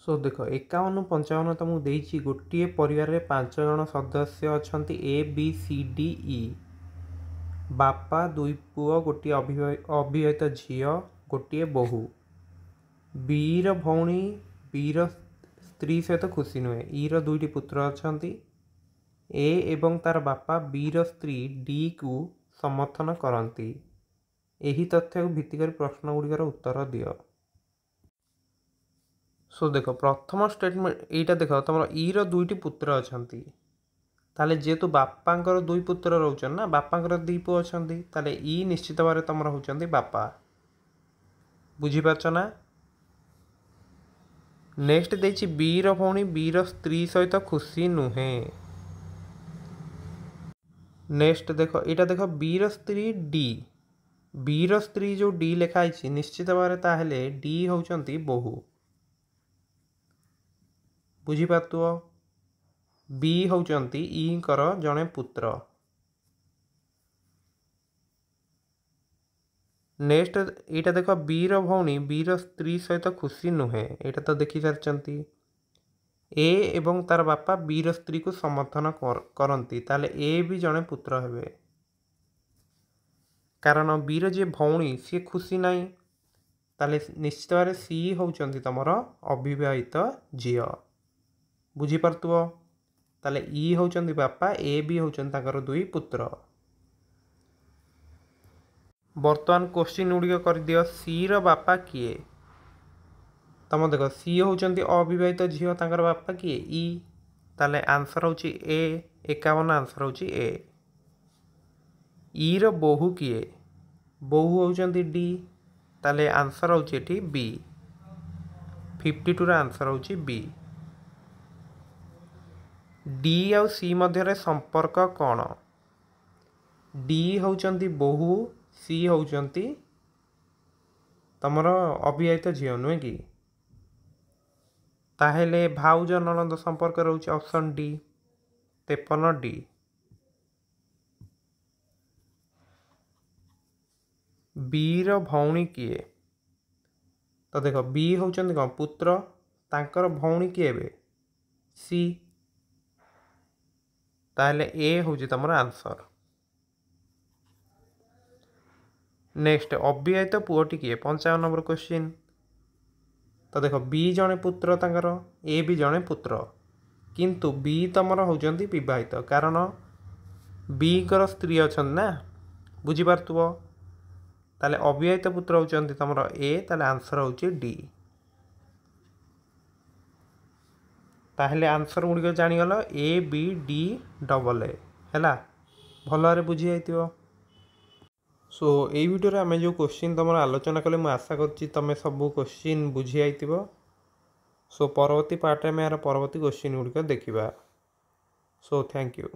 सो देख 51 55 तुमको देती गोटे परिवार में 5 जन सदस्य अच्छा A B C D E बापा दुई पुओ गोटे अविवाहित झी गोटे बोहू बीर भौणी बीर स्त्री सहित खुशी नुहे ईर दुईटी पुत्र अच्छा ए एवं तार बापा बीर स्त्री डी को समर्थन करती यही तथ्य को भित्ति कर प्रश्न गुड़िकर उत्तर दियो। सो देख प्रथम स्टेटमेंट यहीटा देख तुम ईर दुईटी पुत्र अच्छा ताले जेहेतु बापांकर दुई पुत्र रोचन ना बापांकर दी पुओ अच्छा ताले ई निश्चित भाव तुम होचंती बापा बुझीपारच ना। नेक्स्ट देछि बीर भौणी बीर स्त्री सहित खुशी नुहे। नेक्स्ट देख यहाँ देख बीर स्त्री डी बीर स्त्री जो डी लिखाई निश्चित भाव ताहले डी होचंती बोहू बुझीपारतुओ बी होचंती ईकर जड़े पुत्र। नेक्स्ट यहाँ देख बीर भौणी बीर स्त्री सहित खुशी नुहे यहाँ तो देखी सारी ए एवं तार बापा बीर स्त्री को समर्थन करती ताले ए भी जड़े पुत्र हेबे कारण बीर जी भौणी सी खुशी नाई ताले निश्चित भाव सी होचंती तमर अविवाहित झी बुझीपारतुओ ताले ई होचंती बापा ए भी होचंती ताकर दुई पुत्र। बर्तमान क्वेश्चन गुड़िक कर दियो सी रो बापा किए तुम देख सी होचंती अविवाहित झील ताकर बापा किए ई ताले आंसर होची ए 51 आंसर होची ए। ई रो बोहू किए बोहू होचंती डी ताले आंसर होची एठी बी 52 रो आंसर होची बी। डी आउ सी मध्य संपर्क कौन डी होचंती बोहू सी होचंती तमर अविवाहित झील नुहे कि ताहेले भाउज ननद संपर्क रोचे ऑप्शन डी 53 डी। बीर भौणी किए तो देख बी होचंती कौन पुत्र तांकर भौणी किए बे सी ताहले ए होची तमर आंसर। नेक्स्ट अविवाहित पुओटी किए 55 नंबर क्वेश्चन तो देख बी जड़े पुत्र तांकर ए भी जड़े पुत्र किंतु बी तमर होचंती विवाहित कारण बी कर स्त्री अच्छा ना बुझीपारतुओ ताले अविवाहित पुत्र होचंती तमर ए ताले आंसर होची डी। ताहले आंसर गुड़िक जानीगल A B D double A है भल भाव बुझी जाइथिबो। सो ये वीडियो आम जो क्वेश्चन तुम आलोचना कले मुझे आशा करुँच तुम सब क्वेश्चन बुझी जाइथिबो। सो परवर्ती पार्ट में यार परवर्ती क्वेश्चन गुड़िक देखा। So thank you.